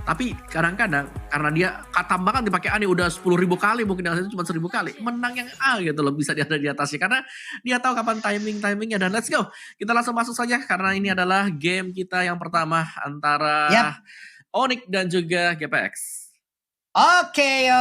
Tapi kadang-kadang karena dia tambahan dipakai A nih udah 10.000 kali, mungkin yang itu cuma 1.000 kali. Menang yang A gitu loh, bisa dia ada di atasnya. Karena dia tahu kapan timingnya. Dan let's go. Kita langsung masuk saja karena ini adalah game kita yang pertama antara Yap. Onyx dan juga GPX. Oke,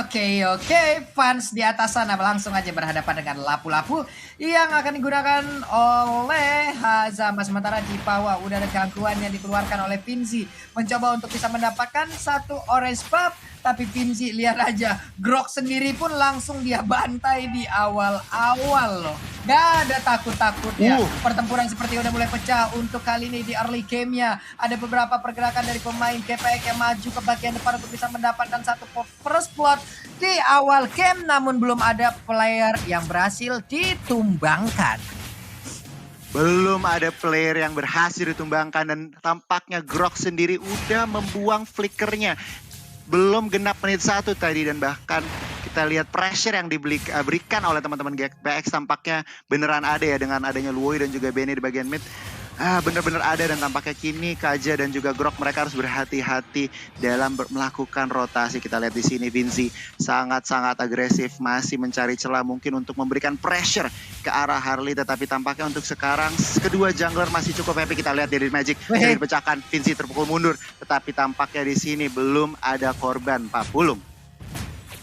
fans di atas sana langsung aja berhadapan dengan lapu-lapu yang akan digunakan oleh Hazama. Sementara di bawah udah ada gangguan yang dikeluarkan oleh Finzi, mencoba untuk bisa mendapatkan satu orange buff, tapi Finzi lihat aja, Grok sendiri pun langsung dia bantai di awal-awal loh. Gak ada takut-takutnya. Pertempuran seperti udah mulai pecah untuk kali ini di early game-nya. Ada beberapa pergerakan dari pemain GPX yang maju ke bagian depan untuk bisa mendapatkan satu first blood di awal game. Namun belum ada player yang berhasil ditumbangkan. Belum ada player yang berhasil ditumbangkan dan tampaknya Grok sendiri udah membuang flickernya. Belum genap menit 1 tadi dan bahkan kita lihat pressure yang diberikan oleh teman-teman GPX tampaknya beneran ada ya dengan adanya Luoy dan juga Benny di bagian mid. Bener-bener ada dan tampaknya kini Kaja dan juga Grok mereka harus berhati-hati dalam melakukan rotasi. Kita lihat di sini Vinci sangat-sangat agresif, masih mencari celah mungkin untuk memberikan pressure ke arah Harley, tetapi tampaknya untuk sekarang kedua jungler masih cukup happy. Kita lihat dari Magic dari dipecahkan, Vinci terpukul mundur, tetapi tampaknya di sini belum ada korban Pak Pulung.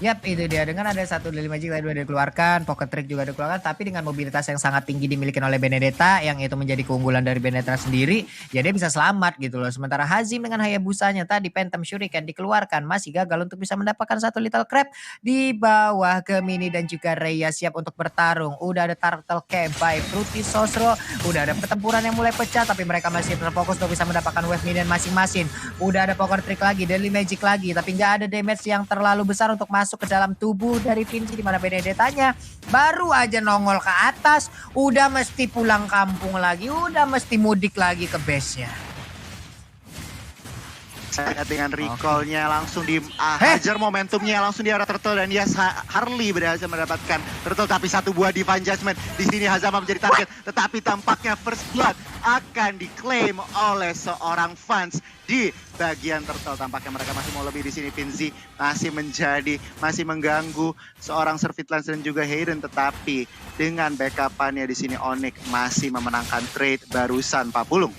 Yap, itu dia. Dengan ada satu dari Magic tadi udah dikeluarkan, Pocket Trick juga dikeluarkan, tapi dengan mobilitas yang sangat tinggi dimiliki oleh Benedetta, yang itu menjadi keunggulan dari Benedetta sendiri, ya dia bisa selamat gitu loh. Sementara Hazim dengan Hayabusanya tadi Phantom Shuriken dikeluarkan, masih gagal untuk bisa mendapatkan satu Little Crab di bawah. Gemini dan juga Rhea siap untuk bertarung. Udah ada Turtle Camp by Fruity Sosro, udah ada pertempuran yang mulai pecah, tapi mereka masih terfokus untuk bisa mendapatkan wave minion masing-masing. Udah ada Pocket Trick lagi, Deadly Magic lagi, tapi nggak ada damage yang terlalu besar untuk masuk ke dalam tubuh dari Vinci, di mana Benedettanya baru aja nongol ke atas udah mesti pulang kampung lagi, udah mesti mudik lagi ke base-nya. Saya dengan recall-nya langsung dihajar momentumnya, langsung di arah Turtle dan dia Harley berhasil mendapatkan Turtle, tapi satu buah Divine Judgment di sini Hazama menjadi target, tetapi tampaknya First Blood akan diklaim oleh seorang fans di bagian Turtle. Tampaknya mereka masih mau lebih di sini. Vinci masih mengganggu seorang Servitlance dan juga Hayden, tetapi dengan backup-annya di sini Onyx masih memenangkan trade barusan Pak Pulung.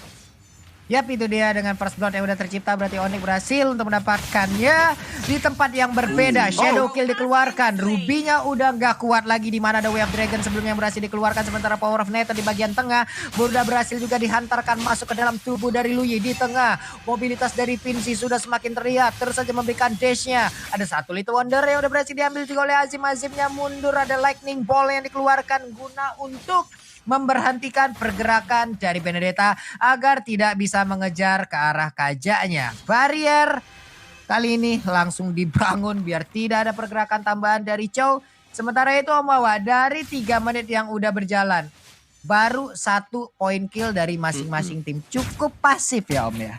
Yap, itu dia. Dengan first blood yang udah tercipta berarti Onyx berhasil untuk mendapatkannya di tempat yang berbeda. Shadow kill dikeluarkan, Ruby-nya udah gak kuat lagi, di mana ada Way of Dragon sebelumnya yang berhasil dikeluarkan. Sementara Power of Nether di bagian tengah udah berhasil juga dihantarkan masuk ke dalam tubuh dari Luyi. Di tengah mobilitas dari Vinci sudah semakin terlihat, terus saja memberikan dash-nya. Ada satu Little Wonder yang udah berhasil diambil juga oleh Azim. Azimnya mundur, ada Lightning Ball yang dikeluarkan guna untuk memberhentikan pergerakan dari Benedetta agar tidak bisa mengejar ke arah Kajanya. Barrier kali ini langsung dibangun biar tidak ada pergerakan tambahan dari Chow. Sementara itu Om Wawa, dari 3 menit yang udah berjalan, baru 1 point kill dari masing-masing tim. Cukup pasif ya Om ya?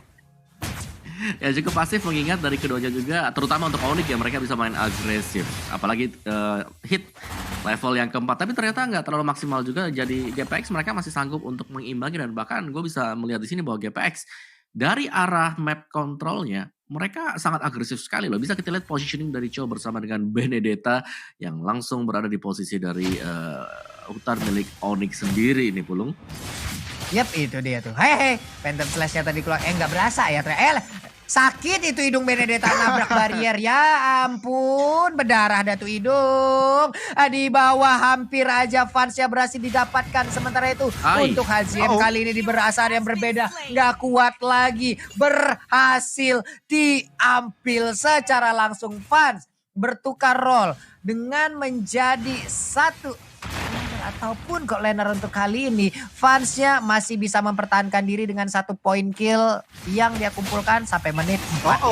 Ya cukup pasif, mengingat dari keduanya juga, terutama untuk Onyx ya, mereka bisa main agresif. Apalagi hit level yang keempat, tapi ternyata nggak terlalu maksimal juga. Jadi GPX mereka masih sanggup untuk mengimbangi, dan bahkan gue bisa melihat di sini bahwa GPX dari arah map controlnya mereka sangat agresif sekali loh. Bisa kita lihat positioning dari Cho bersama dengan Benedetta yang langsung berada di posisi dari hutan milik Onyx sendiri ini, Pulung. Yap, itu dia tuh. Hei, Phantom Slash-nya tadi keluar. Nggak berasa ya. Sakit itu hidung Benedetta nabrak barrier. Ya ampun, berdarah dah tuh hidung. Di bawah hampir aja fansnya berhasil didapatkan. Sementara itu untuk Hazim kali ini di berasal yang berbeda. Nggak kuat lagi. Berhasil diambil secara langsung. Fans bertukar role dengan menjadi satu ataupun kok laner untuk kali ini. Fansnya masih bisa mempertahankan diri dengan 1 point kill yang dia kumpulkan sampai menit 4.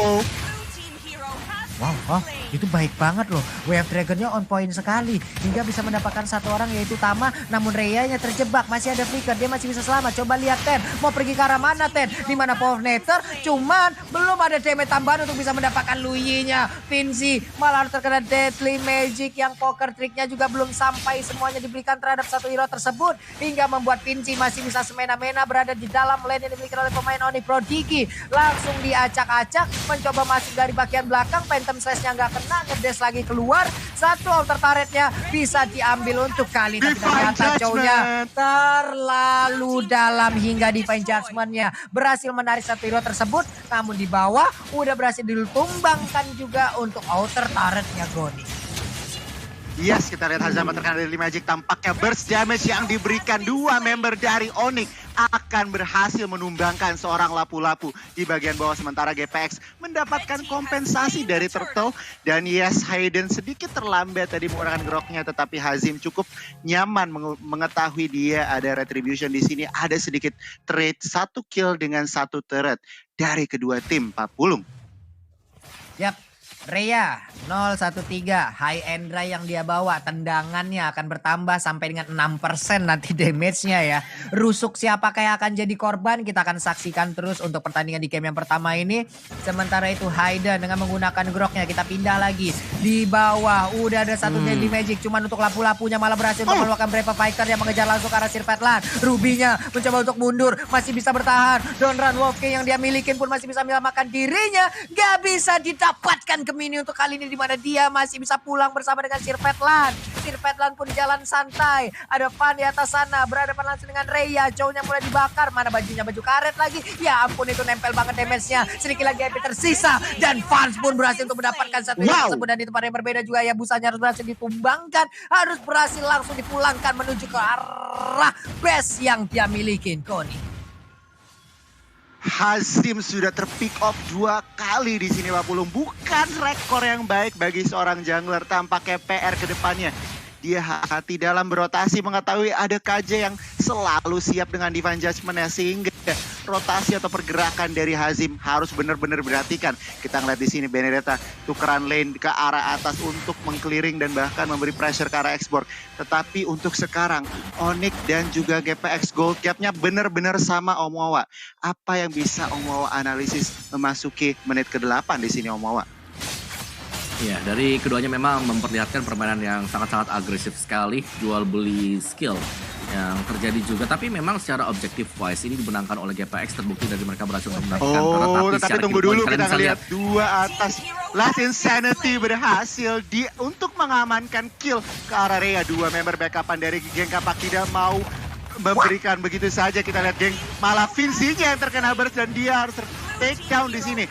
Wow, Itu baik banget loh. Wave Dragon-nya on point sekali. Hingga bisa mendapatkan satu orang yaitu Tama. Namun Rhea-nya terjebak. Masih ada flicker. Dia masih bisa selamat. Coba lihat Ten. Mau pergi ke arah mana Ten? Dimana Power Nether. Cuman belum ada damage tambahan untuk bisa mendapatkan Luyi-nya. Vinci malah terkena Deadly Magic. Yang poker tricknya juga belum sampai semuanya diberikan terhadap satu hero tersebut. Hingga membuat Vinci masih bisa semena-mena berada di dalam lane yang dimiliki oleh pemain Onyx Prodigy. Langsung diacak-acak. Mencoba masuk dari bagian belakang. Phantom Slash-nya nggak kena, ngedes lagi keluar. Satu outer turret-nya bisa diambil untuk kali. Tapi ternyata Chow-nya terlalu dalam hingga Divine Judgment-nya berhasil menarik satu hero tersebut. Namun di bawah udah berhasil ditumbangkan juga untuk outer turret-nya Goni. Yes, kita lihat Hazama terkena dari Magic. Tampaknya burst damage yang diberikan dua member dari Onyx akan berhasil menumbangkan seorang lapu-lapu di bagian bawah. Sementara GPX mendapatkan kompensasi dari Turtle. Dan yes, Hayden sedikit terlambat tadi menggunakan groknya. Tetapi Hazim cukup nyaman mengetahui dia ada retribution di sini. Ada sedikit trade, satu kill dengan satu turret dari kedua tim. Pak Pulung. Yap. Rhea 013 high and dry yang dia bawa, tendangannya akan bertambah sampai dengan 6% nanti damage-nya ya. Rusuk siapakah yang akan jadi korban, kita akan saksikan terus untuk pertandingan di game yang pertama ini. Sementara itu Hayden dengan menggunakan groknya, kita pindah lagi di bawah. Udah ada satu Deadly Magic, cuman untuk lapu-lapunya malah berhasil untuk mengeluarkan Brave Fighter yang mengejar langsung ke arah Sirvetland. Ruby-nya mencoba untuk mundur, masih bisa bertahan. Donran Wolf King yang dia milikin pun masih bisa menyelamatkan dirinya. Gak bisa didapatkan ke mini untuk kali ini, di mana dia masih bisa pulang bersama dengan Sirvetland. Sirvetland pun jalan santai. Ada Fan di atas sana, berhadapan langsung dengan Rhea. Chow-nya mulai dibakar. Mana bajunya, baju karet lagi. Ya ampun, itu nempel banget damage-nya. Sedikit lagi MP tersisa. Dan Fans pun berhasil untuk mendapatkan satu hit tersebut. Dan di tempat yang berbeda juga ya, busanya harus berhasil ditumbangkan. Harus berhasil langsung dipulangkan menuju ke arah base yang dia miliki. Koni. Hazim sudah terpick off 2 kali di sini Pak Pulung. Bukan rekor yang baik bagi seorang jungler. Tampaknya PR ke depannya. Dia hati dalam berotasi, mengetahui ada KJ yang selalu siap dengan Divine Judgment-nya. Sehingga rotasi atau pergerakan dari Hazim harus benar-benar diperhatikan. Kita ngeliat di sini Benedetta tukeran lane ke arah atas untuk mengclearing dan bahkan memberi pressure ke arah export. Tetapi untuk sekarang Onyx dan juga GPX gold gap-nya benar-benar sama Om Wawa. Apa yang bisa Om Wawa analisis memasuki menit ke-8 di sini Om Wawa? Ya, dari keduanya memang memperlihatkan permainan yang sangat-sangat agresif sekali, jual beli skill yang terjadi juga. Tapi memang secara objektif wise ini dimenangkan oleh GPX, terbukti dari mereka berhasil mendapatkan. Tapi tunggu dulu, kita ngelihat dua atas. Last Insanity berhasil untuk mengamankan kill ke arah Rhea. Dua member backupan dari geng Kapak tidak mau memberikan begitu saja. Kita lihat geng malah Vinci-nya yang terkena burst dan dia harus take down di sini.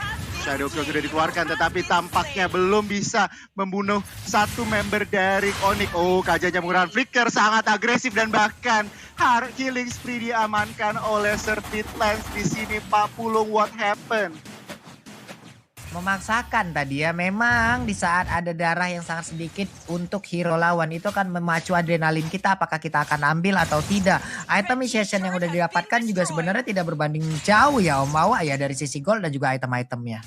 Shadow Kill sudah dikeluarkan, tetapi tampaknya belum bisa membunuh satu member dari Onyx. Oh, KJ-nya menggunakan flicker, sangat agresif dan bahkan killing spree diamankan oleh Sirvetland di sini. Pak Pulung, what happened? Memaksakan tadi ya, memang di saat ada darah yang sangat sedikit untuk hero lawan itu kan memacu adrenalin kita, apakah kita akan ambil atau tidak. Item initiation yang udah didapatkan juga sebenarnya tidak berbanding jauh ya Om Wawa ya, dari sisi gold dan juga item-itemnya.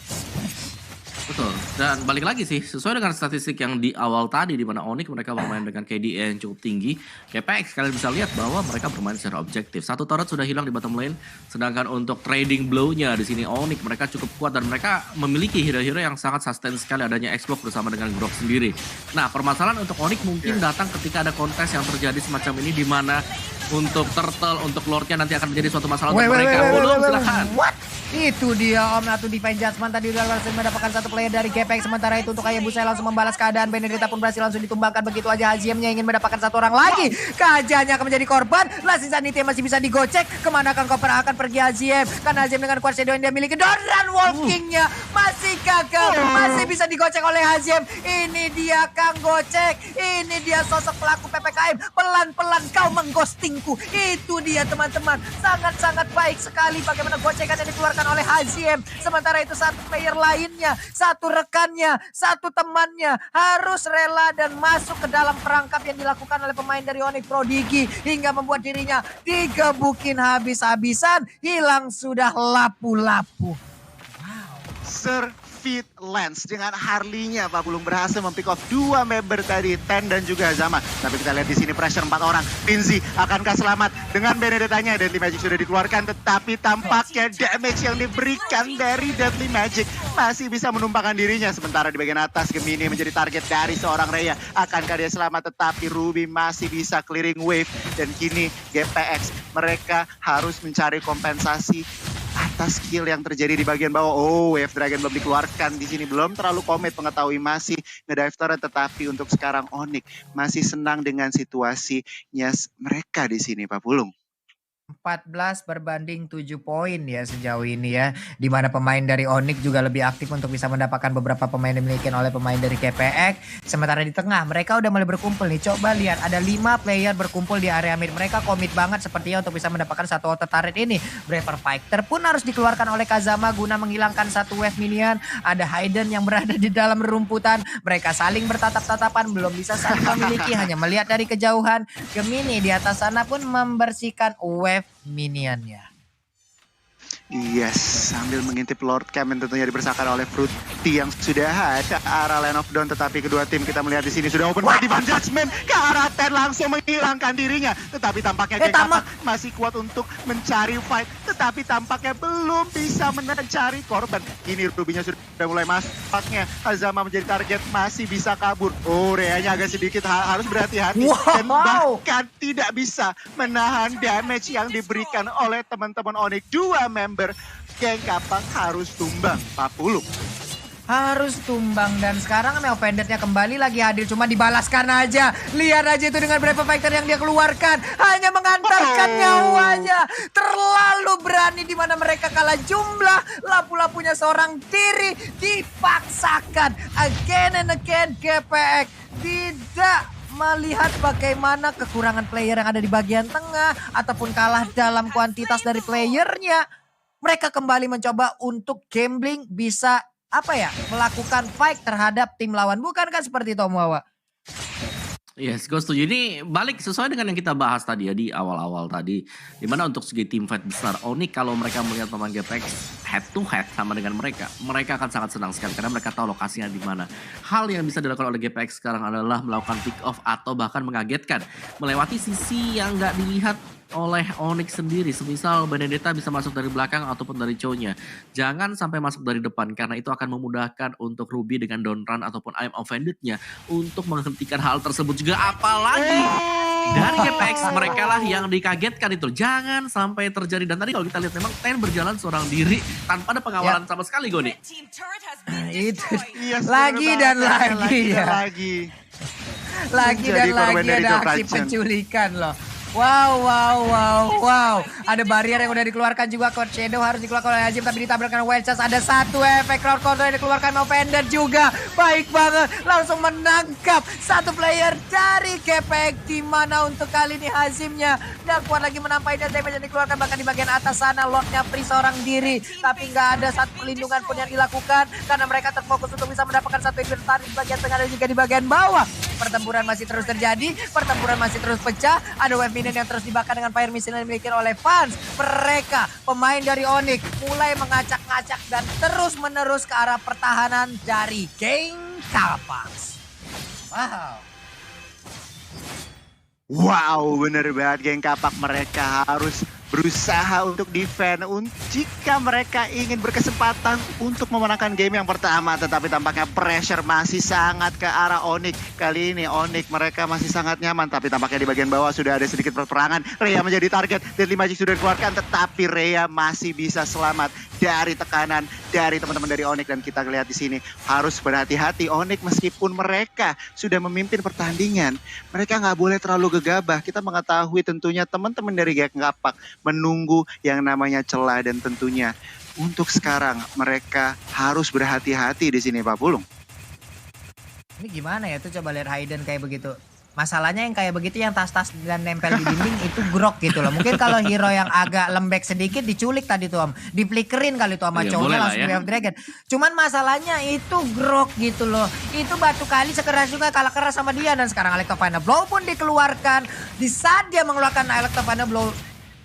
Betul, dan balik lagi sih, sesuai dengan statistik yang di awal tadi, di mana Onyx mereka bermain dengan KDA yang cukup tinggi. GPX kalian bisa lihat bahwa mereka bermain secara objektif. Satu turret sudah hilang di bottom lane, sedangkan untuk trading blow-nya di sini Onyx mereka cukup kuat dan mereka memiliki hero-hero yang sangat sustain sekali, adanya X-Block bersama dengan Grok sendiri. Nah, permasalahan untuk Onyx mungkin datang ketika ada kontes yang terjadi semacam ini, di mana untuk Turtle, untuk Lord-nya nanti akan menjadi suatu masalah untuk mereka. Belum, silahkan. What? Itu dia Om Natu Divine Judgment tadi udah langsung mendapatkan satu player dari GPX. Sementara itu untuk Hayabusa langsung membalas keadaan. Benedetta pun berhasil langsung ditumbangkan begitu aja. Hazimnya ingin mendapatkan satu orang lagi. Kajanya akan menjadi korban. Last Insanity masih bisa digocek. Kemana Kang Koper akan pergi Hazim? Karena Hazim dengan Quartz Shadow yang dia miliki. Donran Walking-nya masih gagal. Masih bisa digocek oleh Hazim. Ini dia Kang Gocek. Ini dia sosok pelaku PPKM. Pelan-pelan kau mengghostingku. Itu dia teman-teman. Sangat-sangat baik sekali bagaimana gocekan yang dikeluarkan oleh Hazim. Sementara itu satu player lainnya, satu rekannya, satu temannya harus rela dan masuk ke dalam perangkap yang dilakukan oleh pemain dari Onyx Prodigy hingga membuat dirinya digebukin habis-habisan, hilang sudah lapu-lapu. Sir Fit Lens dengan Harley-nya Pak Pulung berhasil mempick off 2 member tadi, Ten dan juga Zama. Tapi kita lihat di sini pressure 4 orang. Pinzi akankah selamat dengan Benedetta-nya? Deadly Magic sudah dikeluarkan, tetapi tampaknya damage yang diberikan dari Deadly Magic masih bisa menumpangkan dirinya. Sementara di bagian atas Gemini menjadi target dari seorang Rhea. Akankah dia selamat? Tetapi Ruby masih bisa clearing wave. Dan kini GPX mereka harus mencari kompensasi atas skill yang terjadi di bagian bawah. Oh, Wave Dragon belum dikeluarkan di sini, belum terlalu komit, mengetahui masih ngedive turret, tetapi untuk sekarang Onyx masih senang dengan situasinya mereka di sini, Pak Pulung. 14 berbanding 7 poin ya sejauh ini ya. Dimana pemain dari Onyx juga lebih aktif untuk bisa mendapatkan beberapa pemain yang dimiliki oleh pemain dari KPX. Sementara di tengah mereka udah mulai berkumpul nih. Coba lihat ada 5 player berkumpul di area mid. Mereka komit banget sepertinya untuk bisa mendapatkan satu auto turret ini. Braver Fighter pun harus dikeluarkan oleh Kazama guna menghilangkan satu wave minion. Ada Hayden yang berada di dalam rumputan. Mereka saling bertatap-tatapan, belum bisa saling memiliki, hanya melihat dari kejauhan. Gemini di atas sana pun membersihkan wave minionnya. Yes, sambil mengintip Lord Cam yang tentunya dibersahkan oleh Fruity yang sudah ada ke arah Land of Dawn, tetapi kedua tim kita melihat di sini sudah open fight. Divine Judgment ke arah Ten langsung menghilangkan dirinya, tetapi tampaknya Geng masih kuat untuk mencari fight, tetapi tampaknya belum bisa mencari korban. Ini Ruby-nya sudah mulai masaknya, Azama menjadi target, masih bisa kabur. Oh, Rhea-nya agak sedikit harus berhati-hati dan bahkan tidak bisa menahan damage yang diberikan oleh teman-teman Onyx. 2 member Geng Kapak harus tumbang, Pak Pulung. Harus tumbang, dan sekarang Neo Vendor-nya kembali lagi hadir, cuma dibalaskan aja. Lihat aja itu dengan Braver Fighter yang dia keluarkan, hanya mengantarkan nyawanya. Terlalu berani di mana mereka kalah jumlah, lapu-lapunya seorang diri dipaksakan. Again and again GPX tidak melihat bagaimana kekurangan player yang ada di bagian tengah ataupun kalah dalam kuantitas dari playernya. Mereka kembali mencoba untuk gambling, bisa melakukan fight terhadap tim lawan. Bukankah seperti itu, Om Wawa? Yes, gue setuju. Ini balik sesuai dengan yang kita bahas tadi ya di awal-awal tadi. Dimana untuk segi tim fight besar, Onyx kalau mereka melihat pemain GPX head to head sama dengan mereka akan sangat senang sekali karena mereka tahu lokasinya di mana. Hal yang bisa dilakukan oleh GPX sekarang adalah melakukan pick off atau bahkan mengagetkan, melewati sisi yang nggak dilihat oleh Onyx sendiri. Semisal Benedetta bisa masuk dari belakang ataupun dari Chow-nya. Jangan sampai masuk dari depan karena itu akan memudahkan untuk Ruby dengan down run ataupun I'm Offended-nya untuk menghentikan hal tersebut juga. Apalagi dari GPX mereka lah yang dikagetkan itu. Jangan sampai terjadi. Dan tadi kalau kita lihat memang Ten berjalan seorang diri tanpa ada pengawalan sama sekali, Goni. Itu Yes, lagi dan lagi ya. Lagi dan lagi ada aksi penculikan loh. Wow. Ada barrier yang udah dikeluarkan juga. Coach Shadow harus dikeluarkan oleh Azim, tapi ditabrakkan Wild Chance. Ada satu efek crowd control yang dikeluarkan Novender juga. Baik banget, langsung menangkap satu player dari GPX. Di mana untuk kali ini Azimnya nggak kuat lagi menampai dan damage yang dikeluarkan. Bahkan di bagian atas sana Lordnya free seorang diri, tapi nggak ada satu pelindungan pun yang dilakukan karena mereka terfokus untuk bisa mendapatkan satu inventory di bagian tengah dan juga di bagian bawah. Pertempuran masih terus terjadi, pertempuran masih terus pecah. Ada wave minion yang terus dibakar dengan fire missile yang dimiliki oleh fans. Mereka, pemain dari Onyx, mulai mengacak-ngacak dan terus menerus ke arah pertahanan dari Geng Kapak. Wow, bener banget Geng Kapak. Mereka harus berusaha untuk defend jika mereka ingin berkesempatan untuk memenangkan game yang pertama. Tetapi tampaknya pressure masih sangat ke arah Onyx. Kali ini Onyx mereka masih sangat nyaman, tapi tampaknya di bagian bawah sudah ada sedikit perperangan. Rhea menjadi target, Deadly Magic sudah dikeluarkan, tetapi Rhea masih bisa selamat dari tekanan dari teman-teman dari Onyx. Dan kita lihat di sini harus berhati-hati Onyx meskipun mereka sudah memimpin pertandingan. Mereka nggak boleh terlalu gegabah. Kita mengetahui tentunya teman-teman dari Geng Kapak menunggu yang namanya celah, dan tentunya untuk sekarang mereka harus berhati-hati di sini, Pak Pulung. Ini gimana ya tuh, coba lihat Hayden kayak begitu. Masalahnya yang kayak begitu yang tas-tas dan nempel di dinding itu grok gitu loh. Mungkin kalau hero yang agak lembek sedikit diculik tadi tuh Om. Diflickerin kali tuh sama cowoknya langsung di Wave Dragon. Cuman masalahnya itu grok gitu loh. Itu batu kali sekeras juga kalah keras sama dia. Dan sekarang Electrovania Blow pun dikeluarkan. Di saat dia mengeluarkan Electrovania Blow,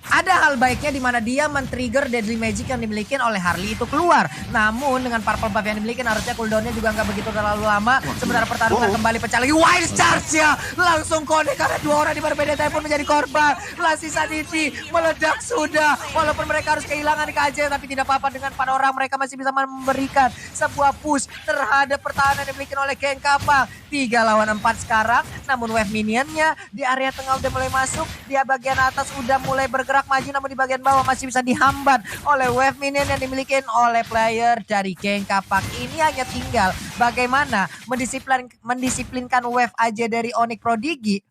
Ada hal baiknya di mana dia men-trigger Deadly Magic yang dimiliki oleh Harley itu keluar. Namun dengan Purple Buff yang dimiliki harusnya cooldownnya juga nggak begitu terlalu lama. Sementara pertarungan kembali pecah lagi. Wild Charge ya langsung connect karena 2 orang di berbeda telepon menjadi korban. Lassie Sanity meledak sudah. Walaupun mereka harus kehilangan KJ tapi tidak apa-apa dengan 4 orang mereka masih bisa memberikan sebuah push terhadap pertahanan yang dimiliki oleh geng Kappa. 3 lawan 4 sekarang. Namun wave minionnya di area tengah udah mulai masuk. Di bagian atas udah mulai bergerak maju namun di bagian bawah masih bisa dihambat oleh wave minion yang dimiliki oleh player dari geng Kapak. Ini hanya tinggal bagaimana mendisiplinkan wave aja dari Onyx Prodigy.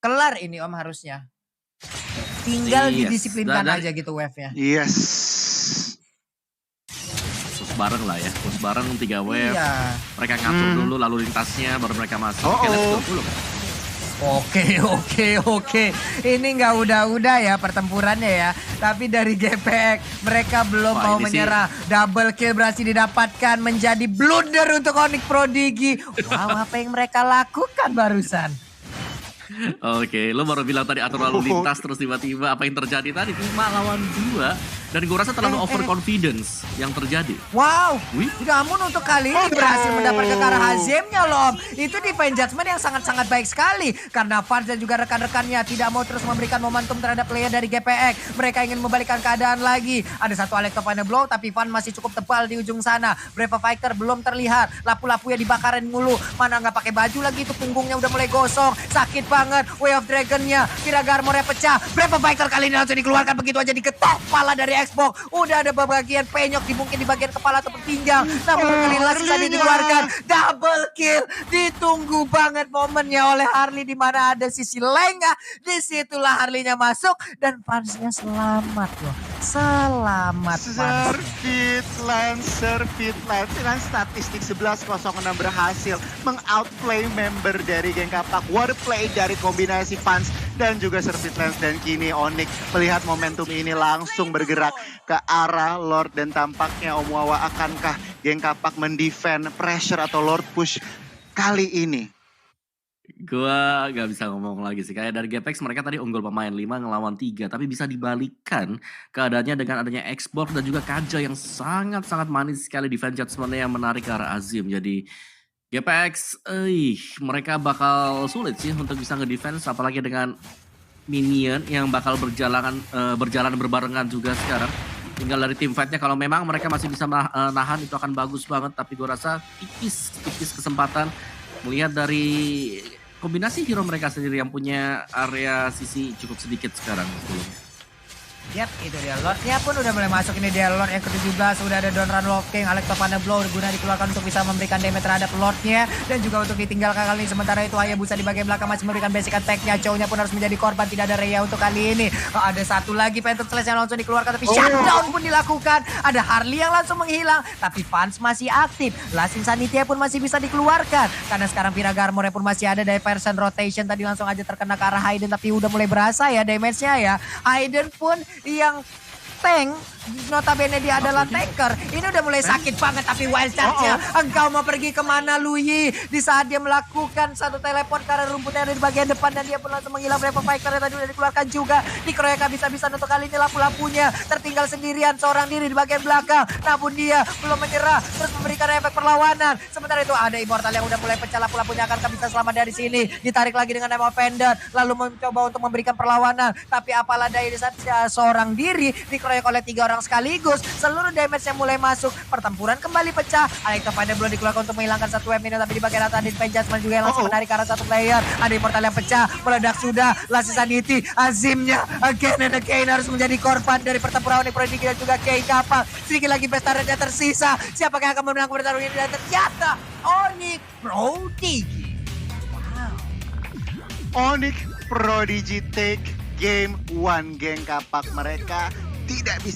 Kelar ini Om harusnya. Tinggal didisiplinkan aja gitu wave-nya. Yes. Push bareng lah ya, push bareng 3 wave. Iya. Mereka ngatur dulu lalu lintasnya baru mereka masuk. Oke, let's go dulu. Oke. Ini nggak udah-udah ya pertempurannya ya. Tapi dari GPX mereka belum mau menyerah. Double kill berhasil didapatkan menjadi blunder untuk Onyx Prodigy. Wow, apa yang mereka lakukan barusan? Oke, lo baru bilang tadi atur lalu lintas terus tiba-tiba apa yang terjadi tadi 5 lawan 2 dan gue rasa terlalu overconfidence yang terjadi. Wow, namun untuk kali ini berhasil mendapatkan ke arah Hazemnya loh Om. Itu defense judgment yang sangat-sangat baik sekali karena Vans dan juga rekan-rekannya tidak mau terus memberikan momentum terhadap player dari GPX. Mereka ingin membalikkan keadaan lagi. Ada satu Electro Final Blow tapi Vans masih cukup tebal di ujung sana. Brave Fighter belum terlihat. Lapu-lapunya dibakarin mulu. Mana nggak pakai baju lagi itu punggungnya udah mulai gosong. Sakit banget. Way of Dragon-nya. Kira-kira armornya pecah. Brave Fighter kali ini langsung dikeluarkan begitu aja diketok kepala dari Xbox. Udah ada bagian penyok mungkin di bagian kepala ataupun pinggang. Namun kali ini tadi dikeluarkan. Double kill. Ditunggu banget momennya oleh Harley di mana ada sisi lengah. Disitulah Harley-nya masuk dan fansnya selamat loh. Selamat Servitland dengan statistik 11-06 berhasil meng-outplay member dari geng Kapak. Wordplay dari kombinasi fans dan juga Servitland dan kini Onyx melihat momentum ini langsung bergerak ke arah Lord dan tampaknya Om Wawa akankah geng Kapak mendefend pressure atau Lord push kali ini? Gua gak bisa ngomong lagi sih. Kayak dari GPX mereka tadi unggul pemain 5 ngelawan 3. Tapi bisa dibalikkan keadaannya dengan adanya Xbox dan juga Kaja yang sangat-sangat manis sekali defense judgment-nya yang menarik ke arah Azim. Jadi GPX mereka bakal sulit sih untuk bisa ngedefense. Apalagi dengan minion yang bakal berjalan berbarengan juga sekarang. Tinggal dari tim fight-nya kalau memang mereka masih bisa nahan itu akan bagus banget. Tapi gue rasa tipis kesempatan. Melihat dari kombinasi hero mereka sendiri yang punya area sisi cukup sedikit sekarang sebelumnya. Yap, itu dia. Lordnya pun udah mulai masuk. Ini dia Lord yang ke-17. Udah ada Donran Locking, Electro Panda Blow guna dikeluarkan untuk bisa memberikan damage terhadap Lordnya. Dan juga untuk ditinggalkan kali ini. Sementara itu Hayabusa di bagian belakang masih memberikan basic attack-nya. Chow-nya pun harus menjadi korban. Tidak ada Rhea untuk kali ini. Ada satu lagi Phantom Slash yang langsung dikeluarkan. Tapi shutdown pun dilakukan. Ada Harley yang langsung menghilang. Tapi Vans masih aktif. Last Insanity pun masih bisa dikeluarkan. Karena sekarang Piraga Armor pun masih ada. Diversion Rotation tadi langsung aja terkena ke arah Hayden. Tapi udah mulai berasa ya damage-nya ya. Hayden pun yang tank, notabene dia adalah tanker. Ini udah mulai sakit banget tapi wild charge-nya. Engkau mau pergi kemana Luyi? Di saat dia melakukan satu teleport karena rumputnya ada di bagian depan dan dia pun langsung menghilang. Brave Fighter tadi udah dikeluarkan juga. Dikeroyok habis-habisan untuk kali ini lapu-lapunya. Tertinggal sendirian seorang diri di bagian belakang. Namun dia belum menyerah. Terus memberikan efek perlawanan. Sementara itu ada Immortal yang udah mulai pecah. Lapu-lapunya akan bisa selamat dari sini. Ditarik lagi dengan Nemo Pendant. Lalu mencoba untuk memberikan perlawanan. Tapi apalah daya di saat seorang diri dikeroyok oleh 3 orang sekaligus. Seluruh damage yang mulai masuk. Pertempuran kembali pecah. Electro Panda belum dikeluarkan untuk menghilangkan satu minion. Tapi di bagian atas Defense Judgment juga yang langsung menarik ke arah satu player. Ada Immortal yang pecah. Meledak sudah. Last Insanity. Azimnya again and again harus menjadi korban dari pertempuran Onyx Prodigy dan juga Kei Kappa. Sedikit lagi Bestaretnya tersisa. Siapakah yang akan memenangkan pertarungan ini? Dan ternyata Onyx Prodigy. Wow. Onyx Prodigy take game 1 geng Kapak. Mereka tidak bisa